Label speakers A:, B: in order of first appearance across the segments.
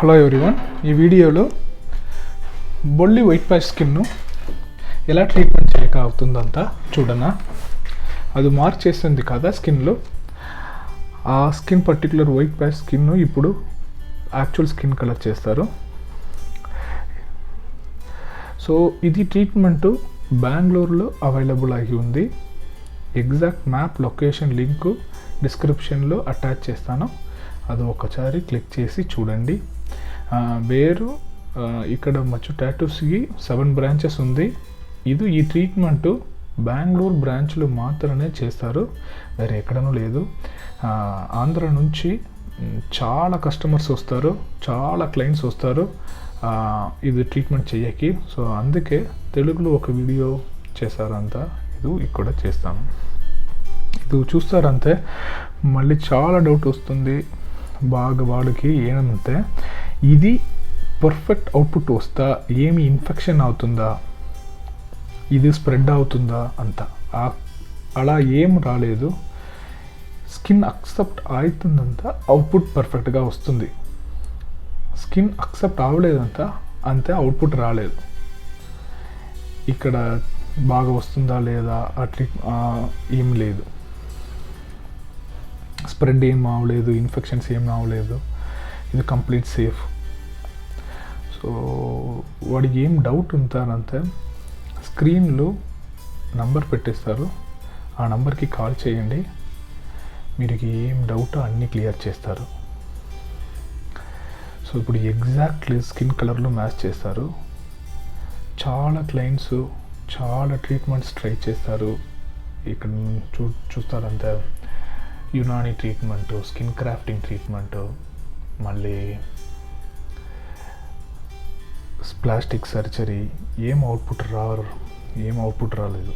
A: Hello everyone, ఈ వీడియోలో బొల్లి white patch స్కిన్ను ఎలా ట్రీట్మెంట్ చేయక అవుతుందంతా చూడనా. అది మార్చేస్తుంది కదా స్కిన్లో. ఆ స్కిన్ పర్టికులర్ వైట్ ప్యాచ్ స్కిన్ను ఇప్పుడు యాక్చువల్ స్కిన్ కలర్ చేస్తారు. సో ఇది ట్రీట్మెంటు బెంగళూరులో అవైలబుల్ అయి ఉంది. ఎగ్జాక్ట్ మ్యాప్ లొకేషన్ లింకు డిస్క్రిప్షన్లో అటాచ్ చేస్తాను. అది ఒకసారి క్లిక్ చేసి చూడండి. వేరు ఇక్కడ మచ్చు టాటూస్కి 7 బ్రాంచెస్ ఉంది. ఈ ట్రీట్మెంటు బెంగళూరు బ్రాంచ్లో మాత్రమే చేస్తారు, వేరే ఎక్కడనూ లేదు. ఆంధ్ర నుంచి చాలా కస్టమర్స్ వస్తారు, చాలా క్లయింట్స్ వస్తారు ఇది ట్రీట్మెంట్ చేయకి. సో అందుకే తెలుగులో ఒక వీడియో చేశారంతా, ఇది ఇక్కడ చేస్తాను. ఇది చూస్తారంతే మళ్ళీ చాలా డౌట్ వస్తుంది బాగా వాళ్ళకి. ఏమంటే ఇది పర్ఫెక్ట్ అవుట్పుట్ వస్తా, ఏమి ఇన్ఫెక్షన్ అవుతుందా, ఇది స్ప్రెడ్ అవుతుందా అంత అలా ఏం రాలేదు. స్కిన్ అక్సెప్ట్ అవుతుందంతా అవుట్పుట్ పర్ఫెక్ట్గా వస్తుంది. స్కిన్ అక్సెప్ట్ అవ్వలేదంతా అంతే అవుట్పుట్ రాలేదు. ఇక్కడ బాగా వస్తుందా లేదా ఏం లేదు, స్ప్రెడ్ ఏం అవ్వలేదు, ఇన్ఫెక్షన్స్ ఏం అవ్వలేదు, ఇది కంప్లీట్ సేఫ్. సో వాడికి ఏం డౌట్ ఉంటారంటే స్క్రీన్లో నంబర్ పెట్టేస్తారు, ఆ నంబర్కి కాల్ చేయండి, మీరు ఏం డౌట్ అన్నీ క్లియర్ చేస్తారు. సో ఇప్పుడు ఎగ్జాక్ట్లీ స్కిన్ కలర్లో మ్యాచ్ చేస్తారు. చాలా క్లయింట్స్ చాలా ట్రీట్మెంట్స్ ట్రై చేస్తారు. ఇక్కడ చూస్తారంటే Unani treatment, skin grafting treatment, మళ్ళీ ప్లాస్టిక్ సర్జరీ, ఏం అవుట్పుట్ రాలేదు.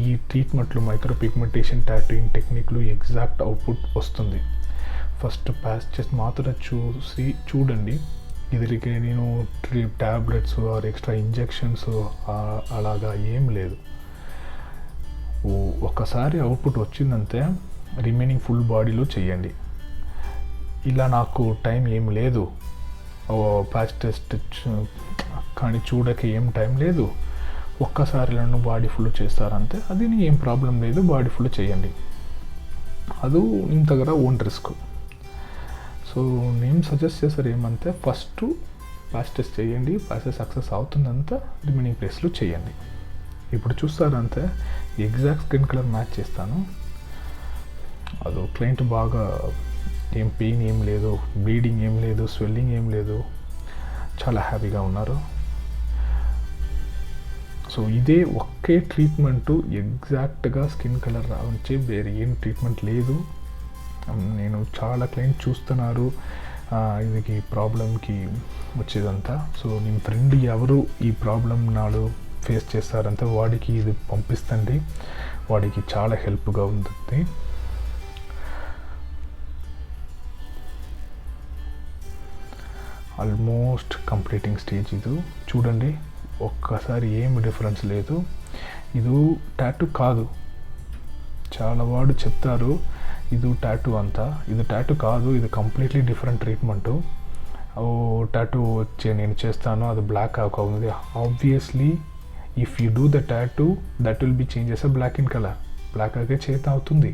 A: ఈ ట్రీట్మెంట్లో మైక్రో పిగ్మెంటేషన్ టాటూయింగ్ టెక్నిక్లు ఎగ్జాక్ట్ అవుట్పుట్ వస్తుంది. ఫస్ట్ ప్యాచ్ చేసి మాత్రం చూడండి. ఇది నేను ట్యాబ్లెట్స్ ఆర్ ఎక్స్ట్రా ఇంజెక్షన్స్ అలాగా ఏం లేదు. ఒకసారి అవుట్పుట్ వచ్చిందంటే రిమైనింగ్ ఫుల్ బాడీలో చేయండి. ఇలా నాకు టైం ఏం లేదు, ప్యాచ్ టెస్ట్ కానీ చూడక ఏం టైం లేదు, ఒక్కసారి నన్ను బాడీ ఫుల్ చేస్తారంటే అది ఏం ప్రాబ్లం లేదు, బాడీ ఫుల్ చేయండి. అది ನಿಮ್ಮ దగ్గర ఓన్ రిస్క్. సో నేను సజెస్ట్ చేస్తారు ఏమంటే ఫస్ట్ ప్యాచ్ టెస్ట్ చేయండి, ప్యాచ్ సక్సెస్ అవుతుందంతా రిమైనింగ్ ప్లేస్లో చేయండి. ఇప్పుడు చూస్తారంటే ఎగ్జాక్ట్ స్కిన్ కలర్ మ్యాచ్ చేస్తాను. అది క్లయింట్ బాగా ఏం పెయిన్ ఏం లేదు, బ్లీడింగ్ ఏం లేదు, స్వెల్లింగ్ ఏం లేదు, చాలా హ్యాపీగా ఉన్నారు. సో ఇదే ఒకే ట్రీట్మెంటు ఎగ్జాక్ట్గా స్కిన్ కలర్ రావచ్చే, వేరే ఏం ట్రీట్మెంట్ లేదు. నేను చాలా క్లయింట్ చూస్తున్నారు ఇది ప్రాబ్లంకి వచ్చేదంతా. సో నేను ఫ్రెండ్ ఎవరు ఈ ప్రాబ్లం నాడు ఫేస్ చేస్తారంటే వాడికి ఇది పంపిస్తండి, వాడికి చాలా హెల్ప్గా ఉంటుంది. Almost completing stage. ఇది చూడండి ఒక్కసారి ఏమి డిఫరెన్స్ లేదు. ఇది టాటూ కాదు, చాలా వాడు చెప్తారు ఇది టాటూ అంతా. ఇది టాటూ కాదు, ఇది కంప్లీట్లీ డిఫరెంట్ ట్రీట్మెంటు. టాటూ నేను చేస్తాను, అది బ్లాక్ అవుతుంది. Obviously if you do the tattoo that will be changes black in colour, black అయితే చేత అవుతుంది.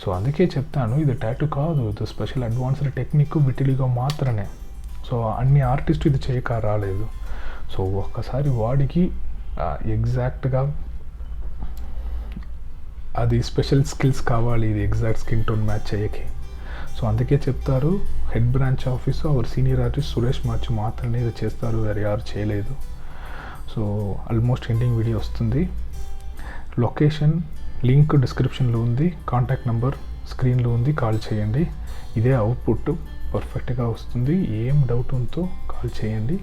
A: సో అందుకే చెప్తాను ఇది టాటూ కాదు, ఇది స్పెషల్ అడ్వాన్స్డ్ టెక్నిక్ విటిలిగో మాత్రమే. సో అన్ని ఆర్టిస్టు ఇది చేయక రాలేదు. సో ఒక్కసారి వాడికి ఎగ్జాక్ట్గా అది స్పెషల్ స్కిల్స్ కావాలి, ఇది ఎగ్జాక్ట్ స్కిన్ టోన్ మ్యాచ్ చేయకి. సో అందుకే చెప్తారు head branch office our senior artist Suresh మార్చి మాత్రమే ఇది చేస్తారు, వేరే ఎవరు చేయలేదు. సో ఆల్మోస్ట్ ఎండింగ్ వీడియో వస్తుంది. లొకేషన్ లింక్ డిస్క్రిప్షన్లో ఉంది, కాంటాక్ట్ నెంబర్ స్క్రీన్లో ఉంది, కాల్ చేయండి. ఇదే అవుట్పుట్ పర్ఫెక్ట్గా వస్తుంది. ఏం డౌట్ ఉందో కాల్ చేయండి,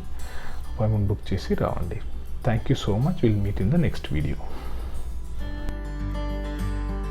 A: అపాయింట్మెంట్ బుక్ చేసి రావండి. Thank you so much. Will meet in the next video.